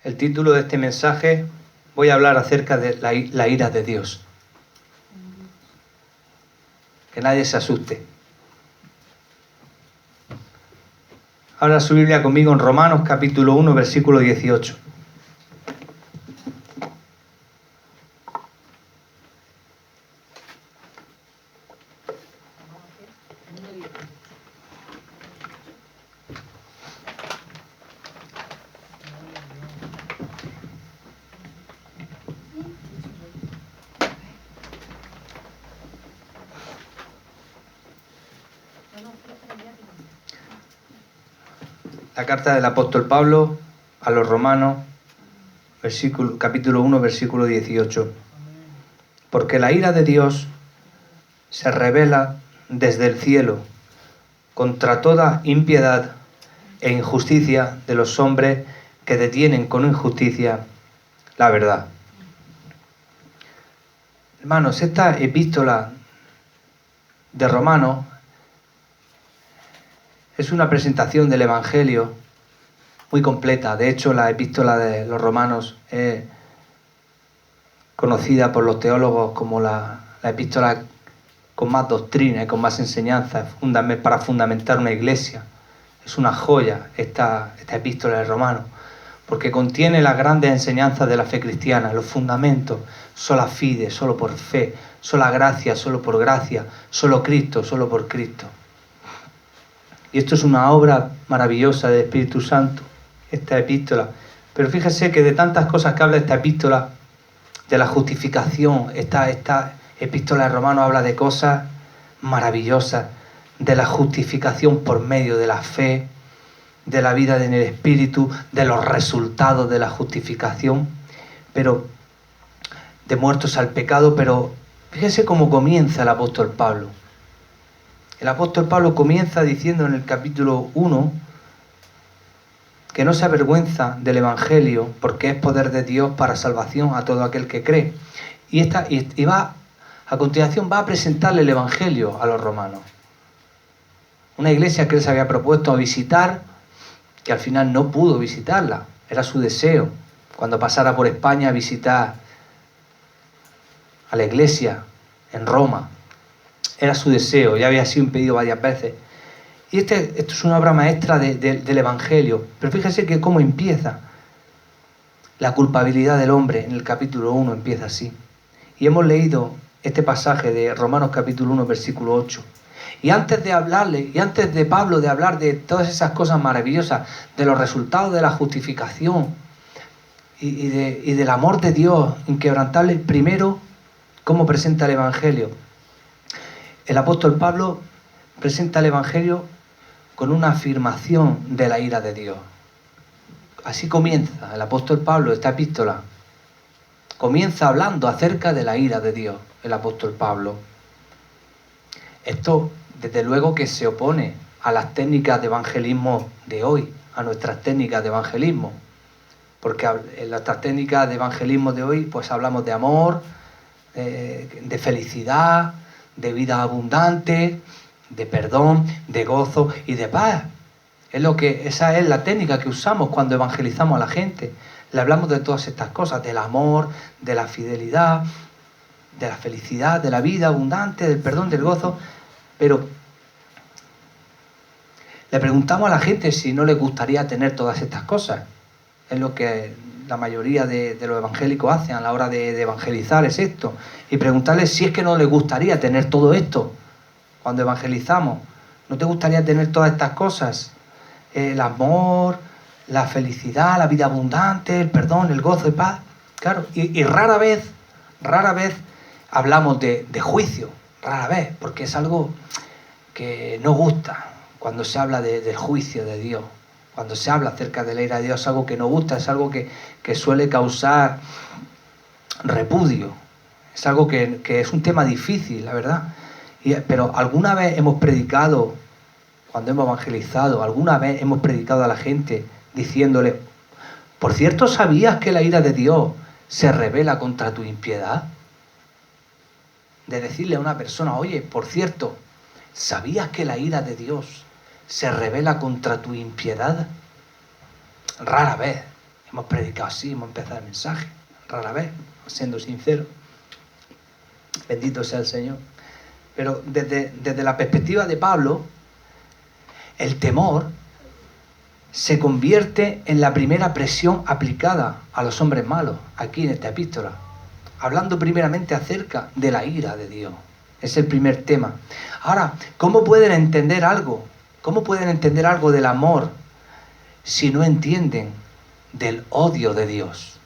El título de este mensaje, voy a hablar acerca de la ira de Dios. Que nadie se asuste. Abra su Biblia conmigo en Romanos capítulo 1, versículo 18. La carta del apóstol Pablo a los Romanos, capítulo 1, versículo 18. Porque la ira de Dios se revela desde el cielo contra toda impiedad e injusticia de los hombres que detienen con injusticia la verdad. Hermanos, esta epístola de Romanos es una presentación del Evangelio muy completa. De hecho, la epístola de los Romanos es conocida por los teólogos como la epístola con más doctrina y con más enseñanza para fundamentar una iglesia. Es una joya esta epístola de Romanos, porque contiene las grandes enseñanzas de la fe cristiana, los fundamentos: sola fide, solo por fe; sola gracia, solo por gracia; solo Cristo, solo por Cristo. Y esto es una obra maravillosa del Espíritu Santo, esta epístola. Pero fíjese que de tantas cosas que habla esta epístola, de la justificación, esta epístola de Romanos habla de cosas maravillosas, de la justificación por medio de la fe, de la vida en el Espíritu, de los resultados de la justificación, pero de muertos al pecado. Pero fíjese cómo comienza el apóstol Pablo. El apóstol Pablo comienza diciendo en el capítulo 1 que no se avergüenza del Evangelio porque es poder de Dios para salvación a todo aquel que cree. Y a continuación va a presentarle el Evangelio a los romanos. Una iglesia que él se había propuesto visitar, que al final no pudo visitarla. Era su deseo, cuando pasara por España, visitar a la iglesia en Roma. Era su deseo, ya había sido impedido varias veces. Y esto es una obra maestra del Evangelio. Pero fíjese que cómo empieza. La culpabilidad del hombre en el capítulo 1 empieza así. Y hemos leído este pasaje de Romanos capítulo 1, versículo 8. Y antes de Pablo de hablar de todas esas cosas maravillosas, de los resultados de la justificación y del amor de Dios inquebrantable, primero, ¿cómo presenta el Evangelio? El apóstol Pablo presenta el Evangelio con una afirmación de la ira de Dios. Así comienza el apóstol Pablo esta epístola. Comienza hablando acerca de la ira de Dios, el apóstol Pablo. Esto, desde luego, que se opone a las técnicas de evangelismo de hoy, a nuestras técnicas de evangelismo. Porque en nuestras técnicas de evangelismo de hoy, pues hablamos de amor, de felicidad, de vida abundante, de perdón, de gozo y de paz. Esa es la técnica que usamos cuando evangelizamos a la gente. Le hablamos de todas estas cosas, del amor, de la fidelidad, de la felicidad, de la vida abundante, del perdón, del gozo. Pero le preguntamos a la gente si no le gustaría tener todas estas cosas. Es lo que la mayoría de los evangélicos hacen a la hora de evangelizar, es esto. Y preguntarles si es que no les gustaría tener todo esto cuando evangelizamos. ¿No te gustaría tener todas estas cosas? El amor, la felicidad, la vida abundante, el perdón, el gozo y paz. Claro, y rara vez hablamos de juicio, rara vez, porque es algo que no gusta cuando se habla del juicio de Dios. Cuando se habla acerca de la ira de Dios, es algo que no gusta, es algo que suele causar repudio. Es algo que es un tema difícil, la verdad. Pero alguna vez hemos predicado, cuando hemos evangelizado, alguna vez hemos predicado a la gente diciéndole: por cierto, ¿sabías que la ira de Dios se revela contra tu impiedad? De decirle a una persona: oye, por cierto, ¿sabías que la ira de Dios se revela contra tu impiedad? Rara vez hemos predicado así, hemos empezado el mensaje, rara vez, siendo sincero. Bendito sea el Señor. Pero desde la perspectiva de Pablo, el temor se convierte en la primera presión aplicada a los hombres malos, aquí en esta epístola. Hablando primeramente acerca de la ira de Dios. Es el primer tema. Ahora, ¿cómo pueden entender algo? ¿Cómo pueden entender algo del amor si no entienden del odio de Dios?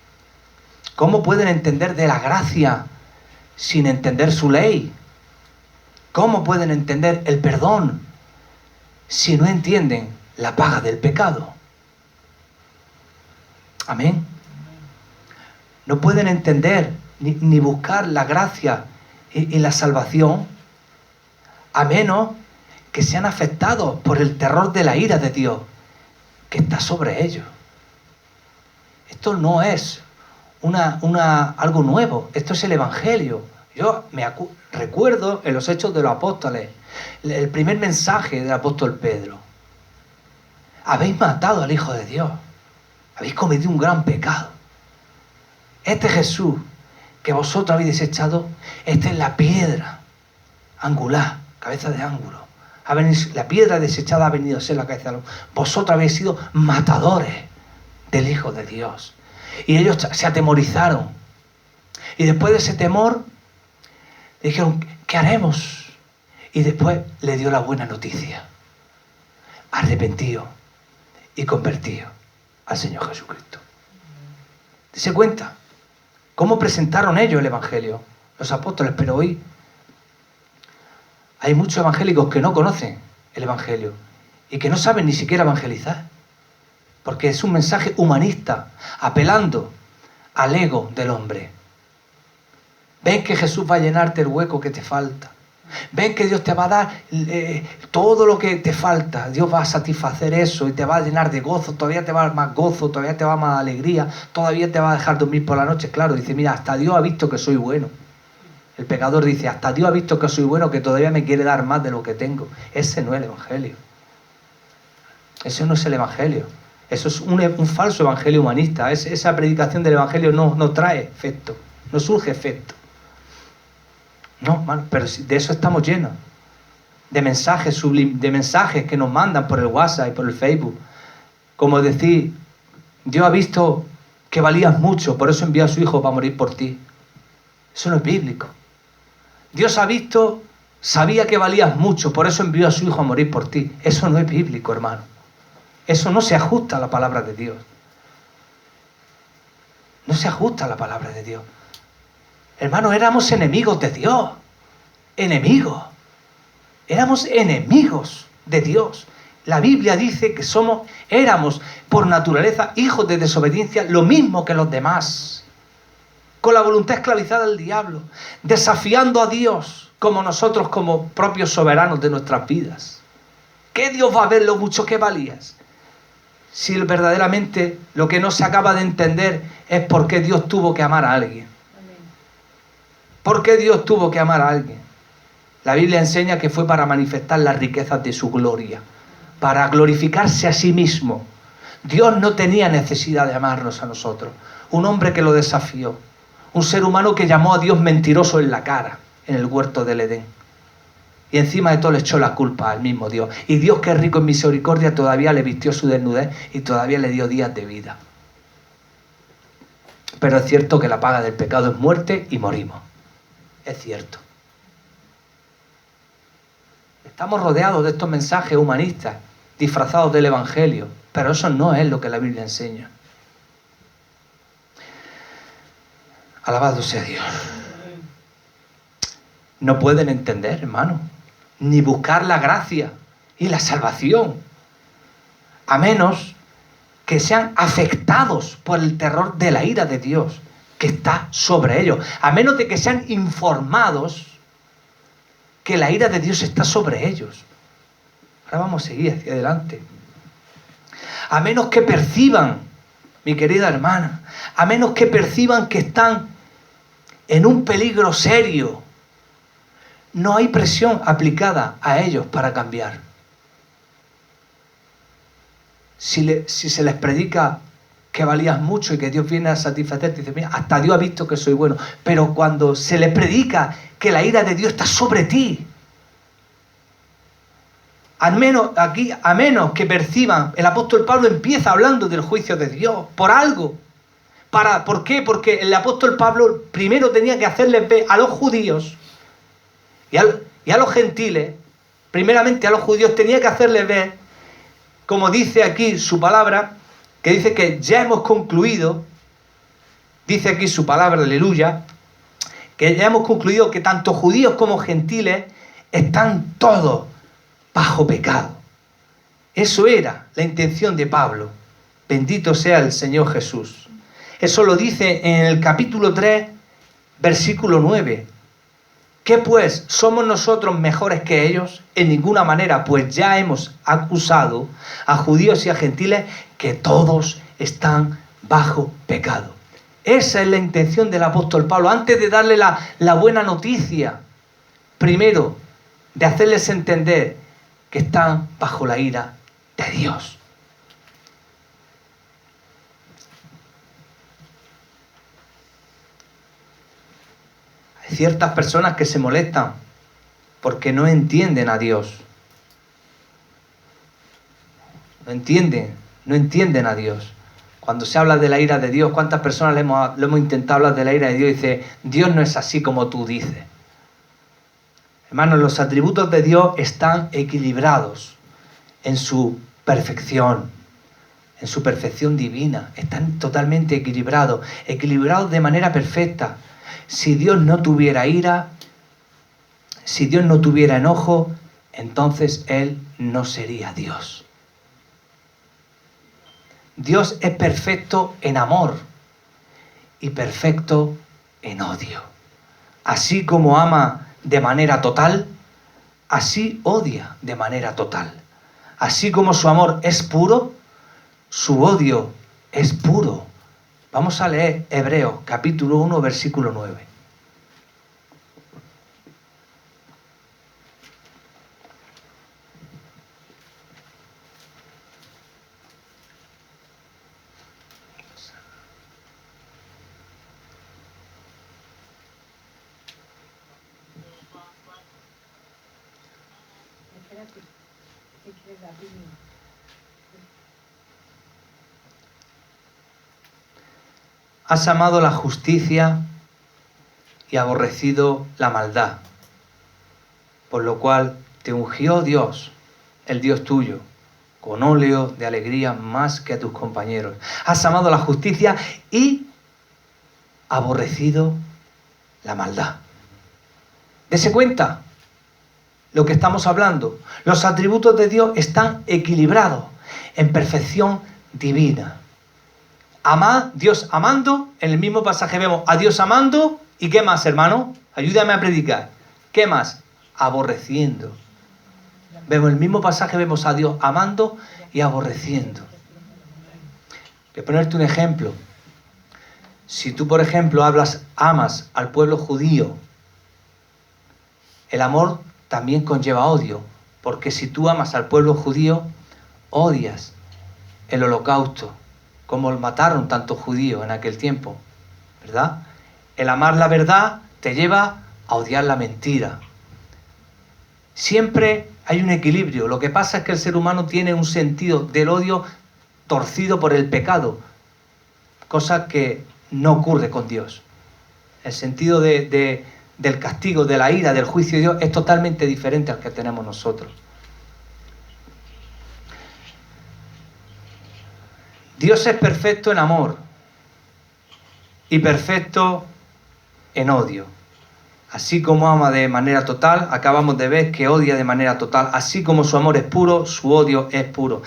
¿Cómo pueden entender de la gracia sin entender su ley? ¿Cómo pueden entender el perdón si no entienden la paga del pecado? Amén. No pueden entender ni buscar la gracia y la salvación a menos que sean afectados por el terror de la ira de Dios que está sobre ellos. Esto no es algo nuevo, esto es el Evangelio. Yo recuerdo en los Hechos de los Apóstoles, el primer mensaje del apóstol Pedro. Habéis matado al Hijo de Dios, habéis cometido un gran pecado. Este Jesús que vosotros habéis desechado, esta es la piedra angular, cabeza de ángulo. La piedra desechada ha venido a ser la cabeza de ángulo. Vosotros habéis sido matadores del Hijo de Dios. Y ellos se atemorizaron. Y después de ese temor, dijeron, ¿qué haremos? Y después le dio la buena noticia. Arrepentido y convertido al Señor Jesucristo. ¿Se cuenta? ¿Cómo presentaron ellos el Evangelio? Los apóstoles, pero hoy hay muchos evangélicos que no conocen el Evangelio y que no saben ni siquiera evangelizar. Porque es un mensaje humanista, apelando al ego del hombre. Ven que Jesús va a llenarte el hueco que te falta. Ven que Dios te va a dar todo lo que te falta. Dios va a satisfacer eso y te va a llenar de gozo. Todavía te va a dar más gozo, todavía te va a dar más alegría. Todavía te va a dejar dormir por la noche. Claro, dice, mira, hasta Dios ha visto que soy bueno. El pecador dice, hasta Dios ha visto que soy bueno, que todavía me quiere dar más de lo que tengo. Ese no es el Evangelio. Ese no es el Evangelio. Eso es un falso evangelio humanista. Esa predicación del Evangelio no trae efecto, no surge efecto. No, hermano, pero de eso estamos llenos. De mensajes de mensajes que nos mandan por el WhatsApp y por el Facebook. Como decir, Dios ha visto que valías mucho, por eso envió a su Hijo para morir por ti. Eso no es bíblico. Dios ha visto, sabía que valías mucho, por eso envió a su Hijo a morir por ti. Eso no es bíblico, hermano. Eso no se ajusta a la palabra de Dios. No se ajusta a la palabra de Dios. Hermanos, éramos enemigos de Dios. Enemigos. Éramos enemigos de Dios. La Biblia dice que éramos por naturaleza hijos de desobediencia, lo mismo que los demás. Con la voluntad esclavizada del diablo. Desafiando a Dios como nosotros, como propios soberanos de nuestras vidas. ¿Qué Dios va a ver lo mucho que valías? Si verdaderamente lo que no se acaba de entender es por qué Dios tuvo que amar a alguien. ¿Por qué Dios tuvo que amar a alguien? La Biblia enseña que fue para manifestar las riquezas de su gloria, para glorificarse a sí mismo. Dios no tenía necesidad de amarnos a nosotros. Un hombre que lo desafió, un ser humano que llamó a Dios mentiroso en la cara, en el huerto del Edén. Y encima de todo le echó la culpa al mismo Dios. Y Dios, que es rico en misericordia, todavía le vistió su desnudez y todavía le dio días de vida. Pero es cierto que la paga del pecado es muerte y morimos. Es cierto. Estamos rodeados de estos mensajes humanistas, disfrazados del Evangelio, pero eso no es lo que la Biblia enseña. Alabado sea Dios. No pueden entender, hermano, ni buscar la gracia y la salvación, a menos que sean afectados por el terror de la ira de Dios que está sobre ellos, a menos de que sean informados que la ira de Dios está sobre ellos. Ahora vamos a seguir hacia adelante. A menos que perciban, mi querida hermana, a menos que perciban que están en un peligro serio, no hay presión aplicada a ellos para cambiar. Si se les predica que valías mucho y que Dios viene a satisfacerte. Dice, mira, hasta Dios ha visto que soy bueno. Pero cuando se les predica que la ira de Dios está sobre ti, a menos que perciban, el apóstol Pablo empieza hablando del juicio de Dios, por algo. ¿Por qué? Porque el apóstol Pablo primero tenía que hacerles ver a los judíos y a los gentiles, primeramente a los judíos tenía que hacerles ver, como dice aquí su palabra, que dice que ya hemos concluido, dice aquí su palabra, aleluya, que ya hemos concluido que tanto judíos como gentiles están todos bajo pecado. Eso era la intención de Pablo. Bendito sea el Señor Jesús. Eso lo dice en el capítulo 3, versículo 9. ¿Qué pues? ¿Somos nosotros mejores que ellos? En ninguna manera, pues ya hemos acusado a judíos y a gentiles que todos están bajo pecado. Esa es la intención del apóstol Pablo. Antes de darle la buena noticia, primero, de hacerles entender que están bajo la ira de Dios. Hay ciertas personas que se molestan porque no entienden a Dios. No entienden a Dios. Cuando se habla de la ira de Dios, ¿cuántas personas le hemos intentado hablar de la ira de Dios? Y dice, Dios no es así como tú dices. Hermanos, los atributos de Dios están equilibrados en su perfección divina. Están totalmente equilibrados de manera perfecta. Si Dios no tuviera ira, si Dios no tuviera enojo, entonces Él no sería Dios. Dios es perfecto en amor y perfecto en odio. Así como ama de manera total, así odia de manera total. Así como su amor es puro, su odio es puro. Vamos a leer Hebreos capítulo 1, versículo 9. Has amado la justicia y aborrecido la maldad, por lo cual te ungió Dios, el Dios tuyo, con óleo de alegría más que a tus compañeros. Has amado la justicia y aborrecido la maldad. Dese cuenta lo que estamos hablando. Los atributos de Dios están equilibrados en perfección divina. Dios amando, en el mismo pasaje vemos a Dios amando, ¿y qué más, hermano? Ayúdame a predicar. ¿Qué más? Aborreciendo. Vemos el mismo pasaje, vemos a Dios amando y aborreciendo. Voy a ponerte un ejemplo. Si tú, por ejemplo, amas al pueblo judío, el amor también conlleva odio, porque si tú amas al pueblo judío, odias el holocausto, como mataron tantos judíos en aquel tiempo, ¿verdad? El amar la verdad te lleva a odiar la mentira. Siempre hay un equilibrio. Lo que pasa es que el ser humano tiene un sentido del odio torcido por el pecado, cosa que no ocurre con Dios. El sentido del castigo, de la ira, del juicio de Dios es totalmente diferente al que tenemos nosotros. Dios es perfecto en amor y perfecto en odio. Así como ama de manera total, acabamos de ver que odia de manera total. Así como su amor es puro, su odio es puro.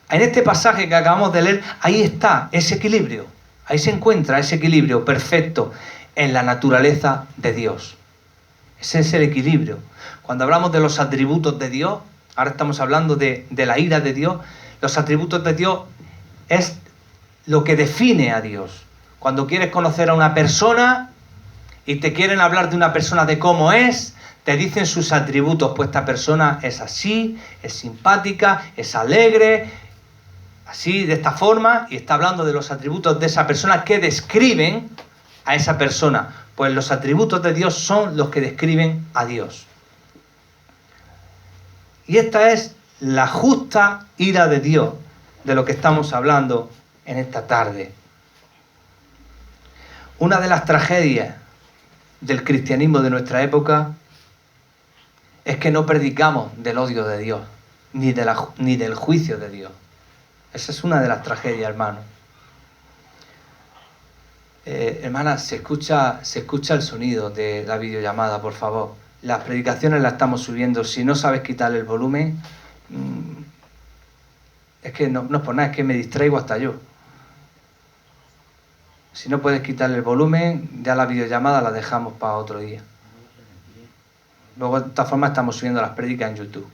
En este pasaje que acabamos de leer, ahí está ese equilibrio. Ahí se encuentra ese equilibrio perfecto en la naturaleza de Dios. Ese es el equilibrio. Cuando hablamos de los atributos de Dios, ahora estamos hablando de la ira de Dios, los atributos de Dios es lo que define a Dios. Cuando quieres conocer a una persona y te quieren hablar de una persona, de cómo es, te dicen sus atributos. Pues esta persona es así, es simpática, es alegre, así, de esta forma, y está hablando de los atributos de esa persona que describen a esa persona. Pues los atributos de Dios son los que describen a Dios. Y esta es la justa ira de Dios, de lo que estamos hablando en esta tarde. Una de las tragedias del cristianismo de nuestra época es que no predicamos del odio de Dios, ni del juicio de Dios. Esa es una de las tragedias, hermano. Hermana, se escucha el sonido de la videollamada, por favor. Las predicaciones las estamos subiendo. Si no sabes quitar el volumen, es que no es por nada, es que me distraigo hasta yo. Si no puedes quitar el volumen, ya la videollamada la dejamos para otro día. Luego, de esta forma, estamos subiendo las prédicas en YouTube.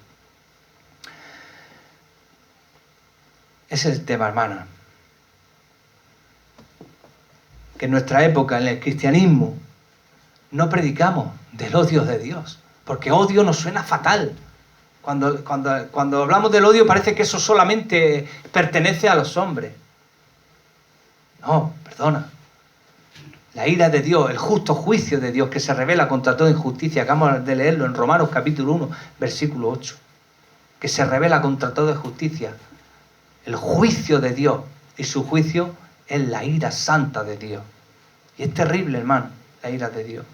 Ese es el tema, hermana. Que en nuestra época, en el cristianismo, no predicamos del odio de Dios. Porque odio nos suena fatal. Cuando hablamos del odio parece que eso solamente pertenece a los hombres. No, perdona. La ira de Dios, el justo juicio de Dios que se revela contra toda injusticia. Acabamos de leerlo en Romanos capítulo 1, versículo 8. Que se revela contra toda injusticia. El juicio de Dios. Y su juicio es la ira santa de Dios. Y es terrible, hermano, la ira de Dios.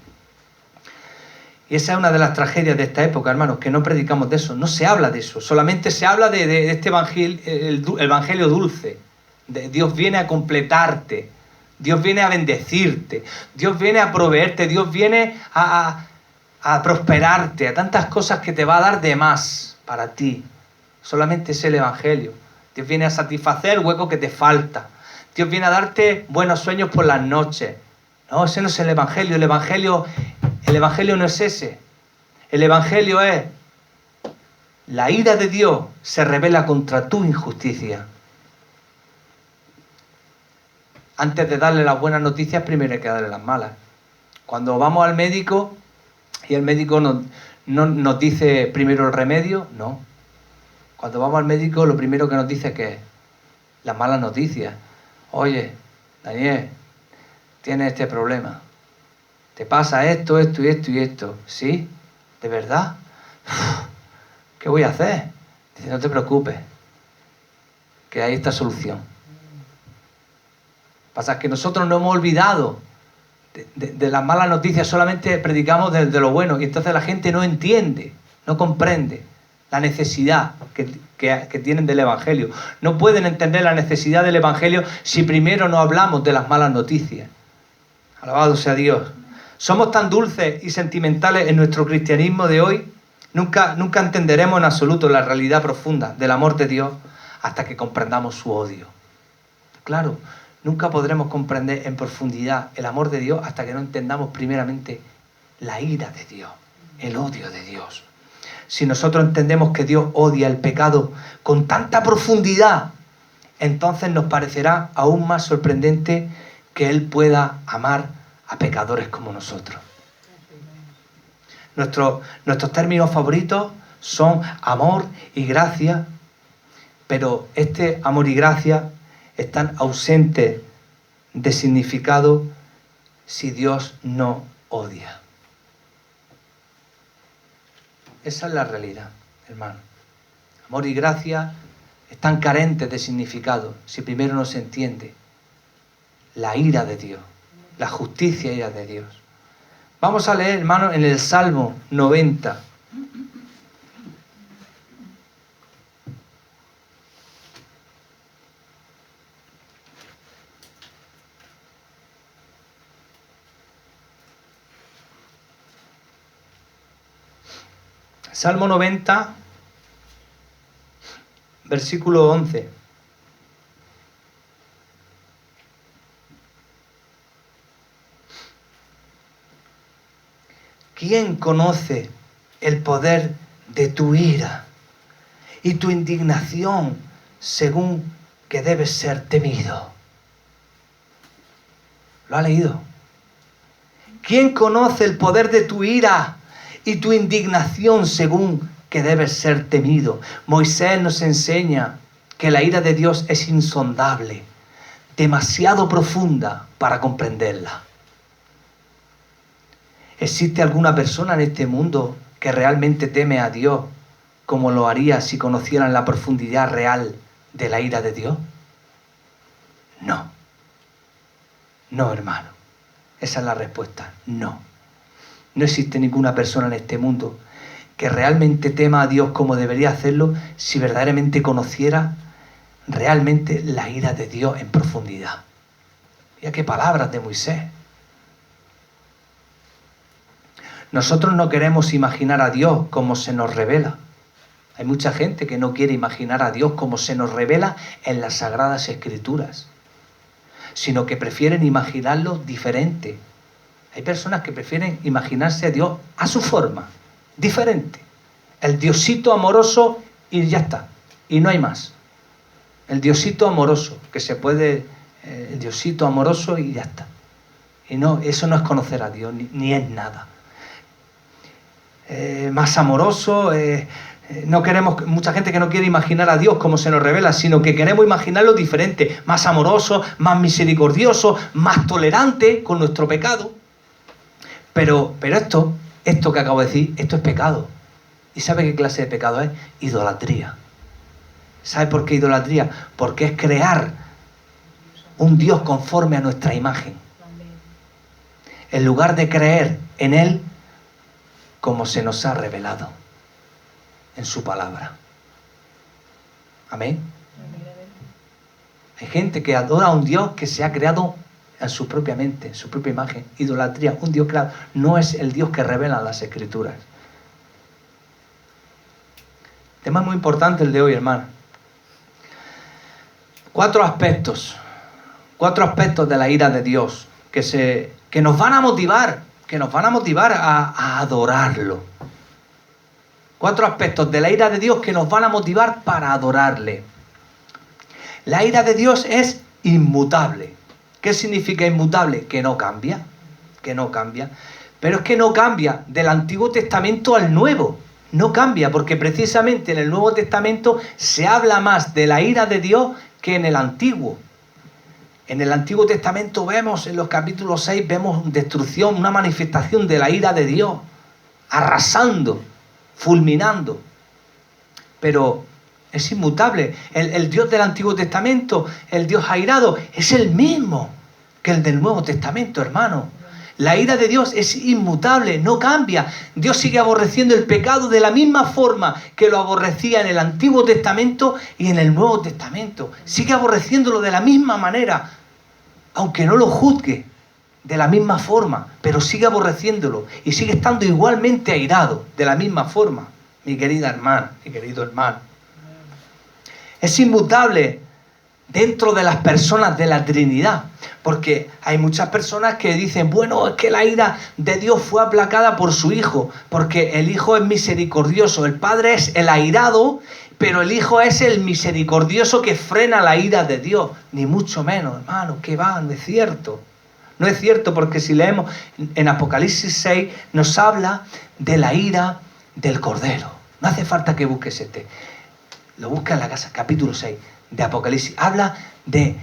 Y esa es una de las tragedias de esta época, hermanos, que no predicamos de eso. No se habla de eso. Solamente se habla de este evangelio, el evangelio dulce. Dios viene a completarte. Dios viene a bendecirte. Dios viene a proveerte. Dios viene a prosperarte. A tantas cosas que te va a dar de más para ti. Solamente es el evangelio. Dios viene a satisfacer el hueco que te falta. Dios viene a darte buenos sueños por las noches. No, ese no es el evangelio. El evangelio no es ese. El evangelio es la ira de Dios se revela contra tu injusticia. Antes de darle las buenas noticias, primero hay que darle las malas. Cuando vamos al médico y el médico no nos dice primero el remedio, no. Cuando vamos al médico, lo primero que nos dice que es las malas noticias. Oye, Daniel, tienes este problema. Te pasa esto, esto y esto y esto. ¿Sí? ¿De verdad? ¿Qué voy a hacer? Dice, no te preocupes, que hay esta solución. Pasa que nosotros no hemos olvidado de las malas noticias, solamente predicamos de lo bueno. Y entonces la gente no entiende, no comprende la necesidad que tienen del Evangelio. No pueden entender la necesidad del Evangelio si primero no hablamos de las malas noticias. Alabado sea Dios. Somos tan dulces y sentimentales en nuestro cristianismo de hoy. Nunca entenderemos en absoluto la realidad profunda del amor de Dios hasta que comprendamos su odio. Claro, nunca podremos comprender en profundidad el amor de Dios hasta que no entendamos primeramente la ira de Dios, el odio de Dios. Si nosotros entendemos que Dios odia el pecado con tanta profundidad, entonces nos parecerá aún más sorprendente que Él pueda amar a pecadores como nosotros. Nuestros términos favoritos son amor y gracia, pero este amor y gracia están ausentes de significado si Dios no odia. Esa es la realidad, hermano. Amor y gracia están carentes de significado si primero no se entiende la ira de Dios, la justicia y ira de Dios. Vamos a leer, hermano, en el Salmo 90. Salmo 90, versículo 11. ¿Quién conoce el poder de tu ira y tu indignación según que debes ser temido? ¿Lo ha leído? ¿Quién conoce el poder de tu ira y tu indignación según que debes ser temido? Moisés nos enseña que la ira de Dios es insondable, demasiado profunda para comprenderla. ¿Existe alguna persona en este mundo que realmente teme a Dios como lo haría si conocieran la profundidad real de la ira de Dios? No. No, hermano. Esa es la respuesta. No. No existe ninguna persona en este mundo que realmente tema a Dios como debería hacerlo si verdaderamente conociera realmente la ira de Dios en profundidad. Mira qué palabras de Moisés. Nosotros no queremos imaginar a Dios como se nos revela. Hay mucha gente que no quiere imaginar a Dios como se nos revela en las Sagradas Escrituras, sino que prefieren imaginarlo diferente. Hay personas que prefieren imaginarse a Dios a su forma, diferente. El Diosito amoroso y ya está, y no hay más. El Diosito amoroso, que se puede, el Diosito amoroso y ya está. Y no, eso no es conocer a Dios, ni es nada. Más amoroso, no queremos, mucha gente que no quiere imaginar a Dios como se nos revela, sino que queremos imaginarlo diferente, más amoroso, más misericordioso, más tolerante con nuestro pecado. Pero esto que acabo de decir, esto es pecado. ¿Y sabe qué clase de pecado es? Idolatría. ¿Sabe por qué idolatría? Porque es crear un Dios conforme a nuestra imagen. En lugar de creer en Él como se nos ha revelado en su palabra. Amén. Hay gente que adora a un Dios que se ha creado en su propia mente, en su propia imagen. Idolatría, un Dios creado, no es el Dios que revelan las Escrituras. Tema muy importante el de hoy, hermano. 4 aspectos de la ira de Dios que nos van a motivar, a adorarlo. 4 aspectos de la ira de Dios que nos van a motivar para adorarle. La ira de Dios es inmutable. ¿Qué significa inmutable? Que no cambia. Pero es que no cambia del Antiguo Testamento al Nuevo. No cambia porque precisamente en el Nuevo Testamento se habla más de la ira de Dios que en el Antiguo. En el Antiguo Testamento vemos, en los capítulos 6, vemos destrucción, una manifestación de la ira de Dios, arrasando, fulminando. Pero es inmutable. El Dios del Antiguo Testamento, el Dios airado, es el mismo que el del Nuevo Testamento, hermano. La ira de Dios es inmutable, no cambia. Dios sigue aborreciendo el pecado de la misma forma que lo aborrecía en el Antiguo Testamento y en el Nuevo Testamento. Sigue aborreciéndolo de la misma manera, aunque no lo juzgue de la misma forma, pero sigue aborreciéndolo y sigue estando igualmente airado de la misma forma, mi querida hermana, mi querido hermano. Es inmutable dentro de las personas de la Trinidad, porque hay muchas personas que dicen, bueno, es que la ira de Dios fue aplacada por su Hijo, porque el Hijo es misericordioso, el Padre es el airado, pero el Hijo es el misericordioso que frena la ira de Dios. Ni mucho menos, hermano, que va, no es cierto. No es cierto, porque si leemos en Apocalipsis 6, nos habla de la ira del Cordero. No hace falta que busques lo busca en la casa, capítulo 6 de Apocalipsis. Habla de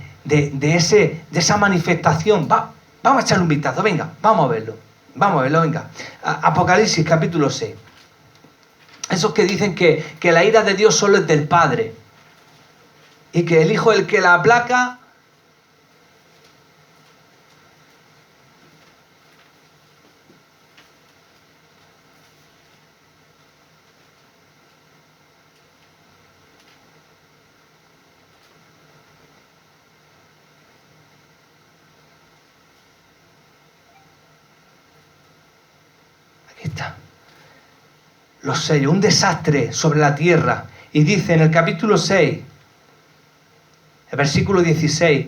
esa manifestación. Vamos a echarle un vistazo, venga, vamos a verlo, venga. Apocalipsis capítulo 6. Esos que dicen que la ira de Dios solo es del Padre y que el Hijo es el que la aplaca. Aquí está. Los sellos, un desastre sobre la tierra. Y dice en el capítulo 6, el versículo 16,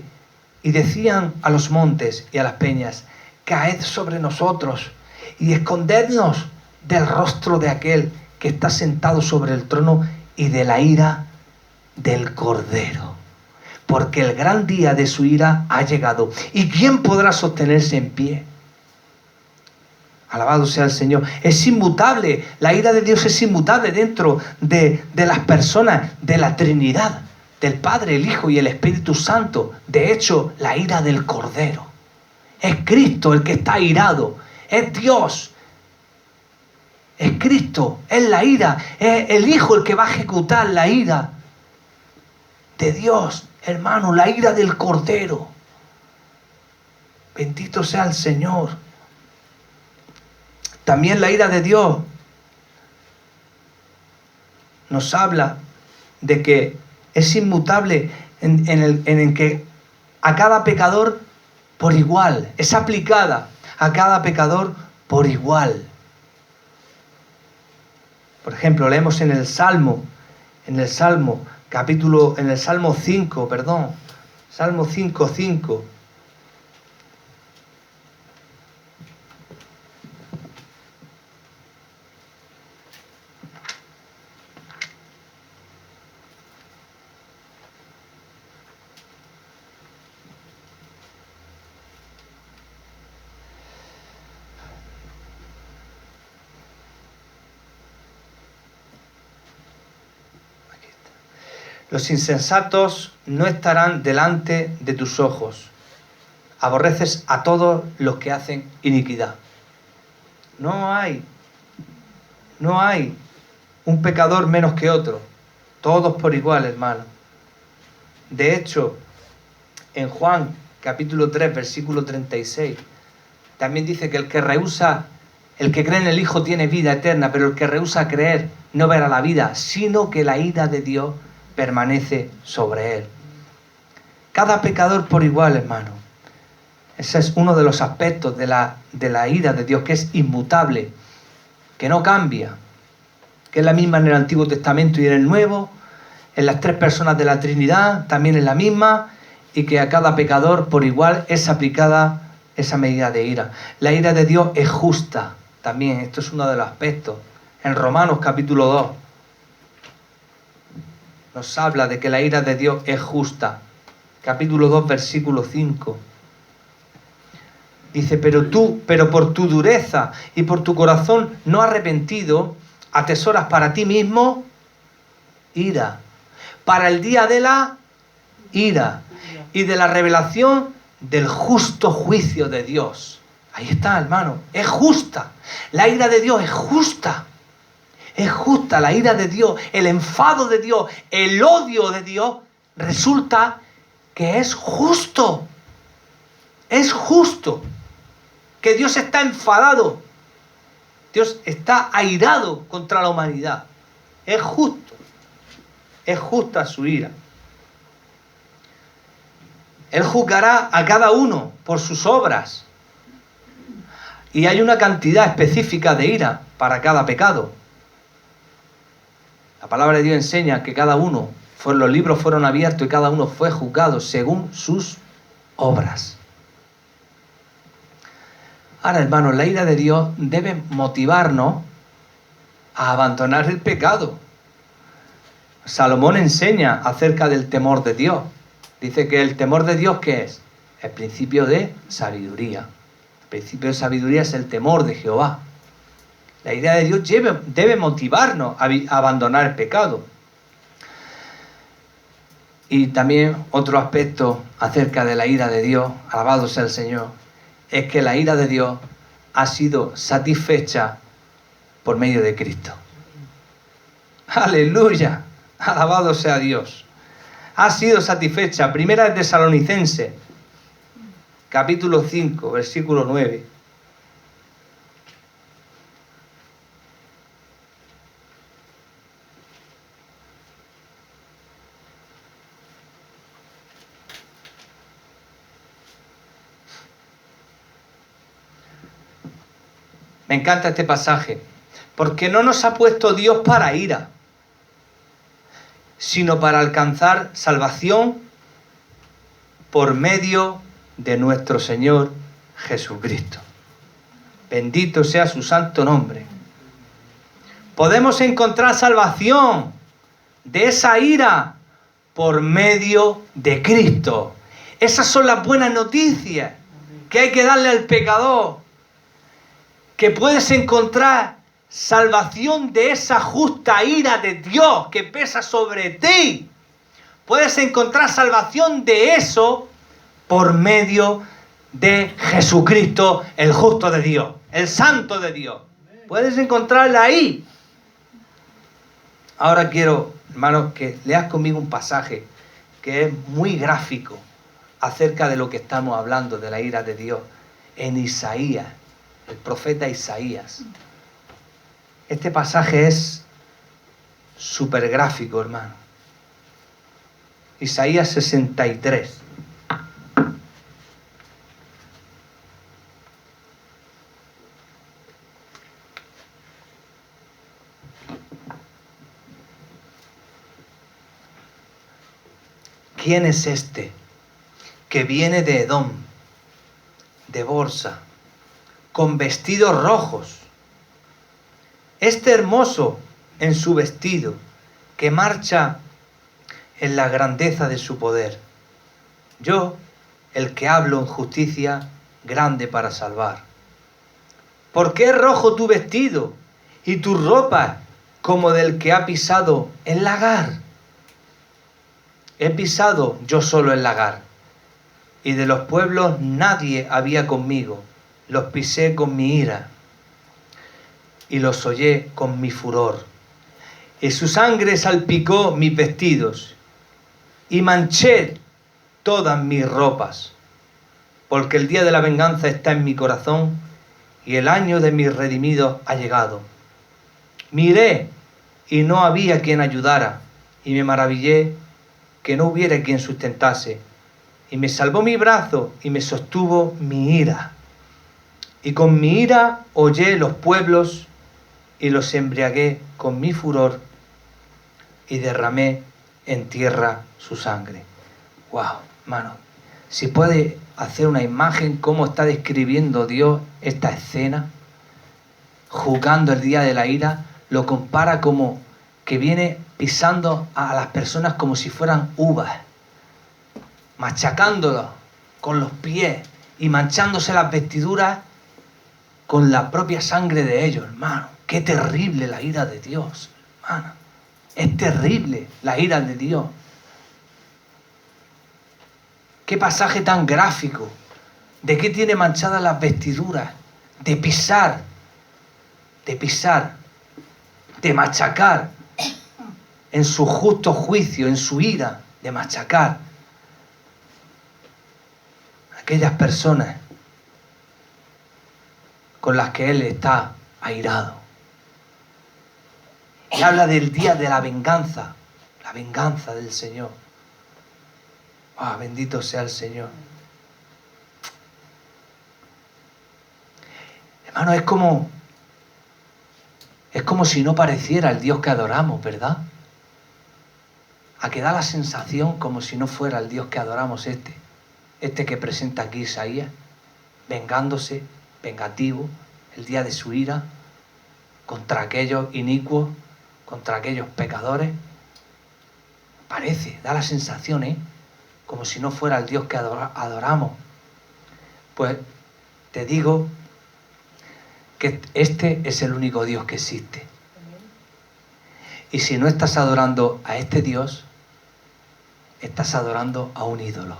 y decían a los montes y a las peñas, caed sobre nosotros y escondednos del rostro de aquel que está sentado sobre el trono y de la ira del Cordero. Porque el gran día de su ira ha llegado. ¿Y quién podrá sostenerse en pie? Alabado sea el Señor. Es inmutable. La ira de Dios es inmutable dentro de las personas de la Trinidad. del Padre, el Hijo y el Espíritu Santo. De hecho, la ira del Cordero. Es Cristo el que está airado. Es Dios. Es Cristo. Es la ira. Es el Hijo el que va a ejecutar la ira de Dios. Hermano, la ira del Cordero. Bendito sea el Señor. También la ira de Dios nos habla de que es inmutable en el que a cada pecador por igual, es aplicada a cada pecador por igual. Por ejemplo, leemos en el Salmo 5, Salmo 5:5. Los insensatos no estarán delante de tus ojos. Aborreces a todos los que hacen iniquidad. No hay un pecador menos que otro. Todos por igual, hermano. De hecho, en Juan capítulo 3, versículo 36, también dice que el que cree en el Hijo tiene vida eterna, pero el que rehúsa creer no verá la vida, sino que la ira de Dios permanece sobre él. Cada pecador por igual, hermano. Ese es uno de los aspectos de la ira de Dios, que es inmutable, que no cambia, que es la misma en el Antiguo Testamento y en el Nuevo, en las tres personas de la Trinidad también es la misma, y que a cada pecador por igual es aplicada esa medida de ira. La ira de Dios es justa también, esto es uno de los aspectos. En Romanos capítulo 2 nos habla de que la ira de Dios es justa. Capítulo 2, versículo 5. Dice, pero por tu dureza y por tu corazón no arrepentido, atesoras para ti mismo ira. Para el día de la ira y de la revelación del justo juicio de Dios. Ahí está, hermano. Es justa. La ira de Dios es justa. Es justa la ira de Dios, el enfado de Dios, el odio de Dios, resulta que es justo. Es justo. Que Dios está enfadado. Dios está airado contra la humanidad. Es justo. Es justa su ira. Él juzgará a cada uno por sus obras. Y hay una cantidad específica de ira para cada pecado. La palabra de Dios enseña que cada uno, los libros fueron abiertos y cada uno fue juzgado según sus obras. Ahora, hermanos, la ira de Dios debe motivarnos a abandonar el pecado. Salomón enseña acerca del temor de Dios. Dice que el temor de Dios, ¿qué es? El principio de sabiduría. El principio de sabiduría es el temor de Jehová. La ira de Dios debe motivarnos a abandonar el pecado. Y también otro aspecto acerca de la ira de Dios, alabado sea el Señor, es que la ira de Dios ha sido satisfecha por medio de Cristo. ¡Aleluya! Alabado sea Dios. Ha sido satisfecha. Primera de Tesalonicenses, capítulo 5, versículo 9. Me encanta este pasaje, porque no nos ha puesto Dios para ira, sino para alcanzar salvación por medio de nuestro Señor Jesucristo. Bendito sea su santo nombre. Podemos encontrar salvación de esa ira por medio de Cristo. Esas son las buenas noticias que hay que darle al pecador. Que puedes encontrar salvación de esa justa ira de Dios que pesa sobre ti Puedes encontrar salvación de eso por medio de Jesucristo, el justo de Dios, el santo de Dios. Puedes encontrarla ahí. Ahora quiero, hermanos, que leas conmigo un pasaje que es muy gráfico acerca de lo que estamos hablando, de la ira de Dios, en Isaías, el profeta Isaías. Este pasaje es súper gráfico, hermano. Isaías 63. ¿Quién es este que viene de Edom, de Borsa, con vestidos rojos? Este hermoso en su vestido, que marcha en la grandeza de su poder. Yo, el que hablo en justicia, grande para salvar. ¿Por qué es rojo tu vestido y tu ropa como del que ha pisado el lagar? He pisado yo solo el lagar, y de los pueblos nadie había conmigo. Los pisé con mi ira, y los hollé con mi furor. Y su sangre salpicó mis vestidos, y manché todas mis ropas. Porque el día de la venganza está en mi corazón, y el año de mis redimidos ha llegado. Miré, y no había quien ayudara, y me maravillé que no hubiera quien sustentase. Y me salvó mi brazo, y me sostuvo mi ira. Y con mi ira hollé los pueblos, y los embriagué con mi furor, y derramé en tierra su sangre. ¡Wow, hermano! Si puede hacer una imagen cómo está describiendo Dios esta escena, juzgando el día de la ira, lo compara como que viene pisando a las personas como si fueran uvas, machacándolos con los pies y manchándose las vestiduras con la propia sangre de ellos, hermano. Qué terrible la ira de Dios, hermano. Es terrible la ira de Dios. Qué pasaje tan gráfico. ¿De qué tiene manchadas las vestiduras? De pisar, de machacar, en su justo juicio, en su ira, de machacar a aquellas personas con las que Él está airado. Y habla del día de la venganza del Señor. Ah, bendito sea el Señor. Hermano, es como si no pareciera el Dios que adoramos, ¿verdad? A que da la sensación como si no fuera el Dios que adoramos este que presenta aquí Isaías, vengándose, vengativo, el día de su ira, contra aquellos inicuos, contra aquellos pecadores. Parece, da la sensación, como si no fuera el Dios que adoramos. Pues te digo que este es el único Dios que existe. Y si no estás adorando a este Dios, estás adorando a un ídolo.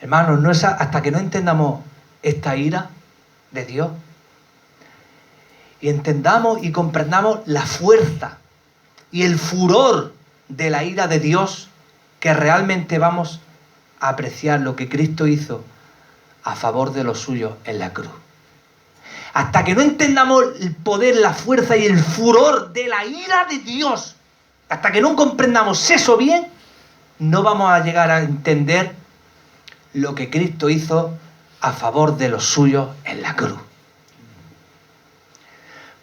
Hermanos, no es hasta que no entendamos esta ira de Dios y entendamos y comprendamos la fuerza y el furor de la ira de Dios, que realmente vamos a apreciar lo que Cristo hizo a favor de los suyos en la cruz. Hasta que no entendamos el poder, la fuerza y el furor de la ira de Dios, hasta que no comprendamos eso bien, no vamos a llegar a entender lo que Cristo hizo a favor de los suyos en la cruz.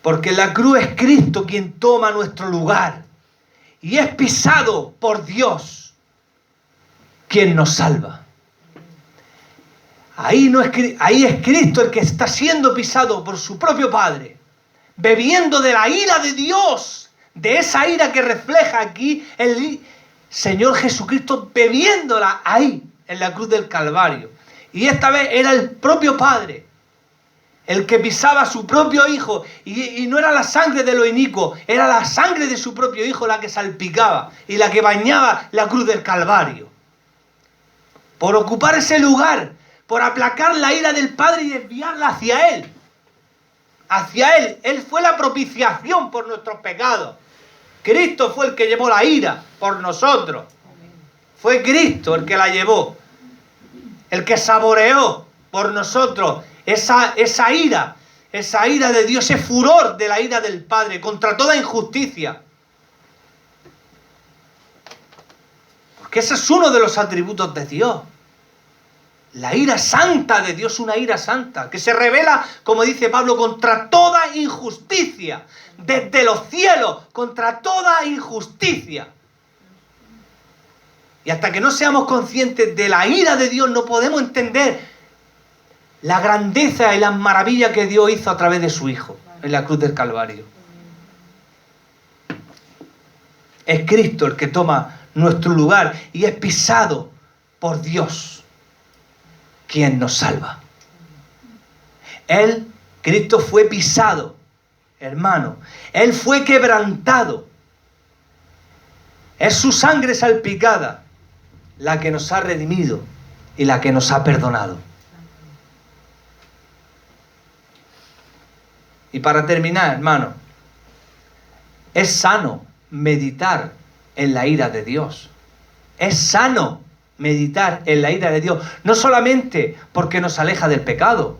Porque en la cruz es Cristo quien toma nuestro lugar y es pisado por Dios quien nos salva. Ahí es Cristo el que está siendo pisado por su propio Padre, bebiendo de la ira de Dios, de esa ira que refleja aquí el Señor Jesucristo, bebiéndola ahí en la cruz del Calvario. Y esta vez era el propio Padre el que pisaba a su propio hijo, y no era la sangre de lo inicuo, era la sangre de su propio hijo la que salpicaba y la que bañaba la cruz del Calvario. Por ocupar ese lugar, por aplacar la ira del Padre y desviarla hacia Él. Hacia Él. Él fue la propiciación por nuestros pecados. Cristo fue el que llevó la ira por nosotros. Fue Cristo el que la llevó. El que saboreó por nosotros esa ira de Dios, ese furor de la ira del Padre contra toda injusticia. Porque ese es uno de los atributos de Dios. La ira santa de Dios, una ira santa, que se revela, como dice Pablo, contra toda injusticia. Desde los cielos, contra toda injusticia. Y hasta que no seamos conscientes de la ira de Dios, no podemos entender la grandeza y las maravillas que Dios hizo a través de su Hijo en la cruz del Calvario. Es Cristo el que toma nuestro lugar y es pisado por Dios, quien nos salva. Cristo fue pisado, hermano. Él fue quebrantado. Es su sangre salpicada la que nos ha redimido y la que nos ha perdonado. Y para terminar, hermano, es sano meditar en la ira de Dios. Es sano meditar en la ira de Dios, no solamente porque nos aleja del pecado,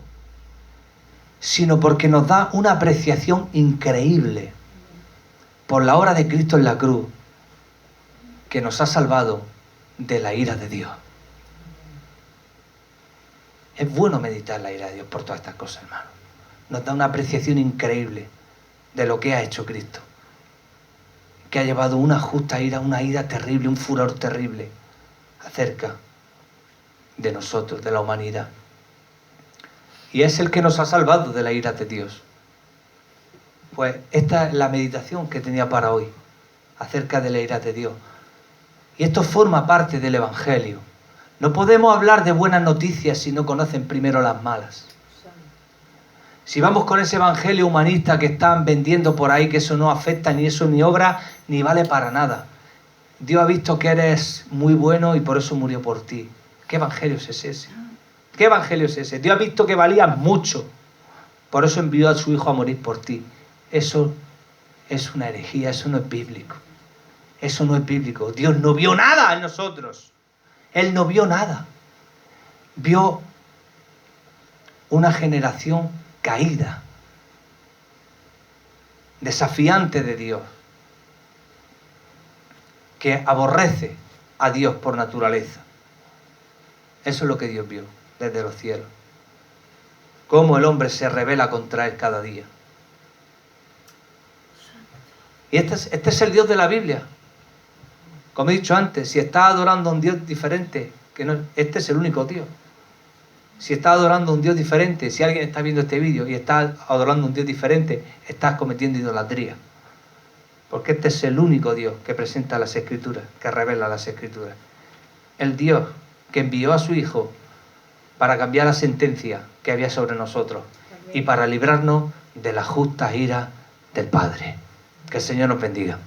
sino porque nos da una apreciación increíble por la obra de Cristo en la cruz, que nos ha salvado de la ira de Dios. Es bueno meditar en la ira de Dios por todas estas cosas, hermano. Nos da una apreciación increíble de lo que ha hecho Cristo, que ha llevado una justa ira, una ira terrible, un furor terrible acerca de nosotros, de la humanidad. Y es el que nos ha salvado de la ira de Dios. Pues esta es la meditación que tenía para hoy, acerca de la ira de Dios. Y esto forma parte del Evangelio. No podemos hablar de buenas noticias si no conocen primero las malas. Si vamos con ese evangelio humanista que están vendiendo por ahí, que eso no afecta ni eso ni obra, ni vale para nada. Dios ha visto que eres muy bueno y por eso murió por ti. ¿Qué evangelio es ese? ¿Qué evangelio es ese? Dios ha visto que valías mucho, por eso envió a su Hijo a morir por ti. Eso es una herejía, eso no es bíblico. Eso no es bíblico. Dios no vio nada en nosotros. Él no vio nada. Vio una generación caída, desafiante de Dios, que aborrece a Dios por naturaleza. Eso es lo que Dios vio desde los cielos. Cómo el hombre se rebela contra Él cada día. Y este es el Dios de la Biblia. Como he dicho antes, si estás adorando a un Dios diferente, este es el único Dios. Si estás adorando a un Dios diferente, si alguien está viendo este vídeo y está adorando a un Dios diferente, estás cometiendo idolatría. Porque este es el único Dios que presenta las Escrituras, que revela las Escrituras. El Dios que envió a su Hijo para cambiar la sentencia que había sobre nosotros y para librarnos de la justa ira del Padre. Que el Señor nos bendiga.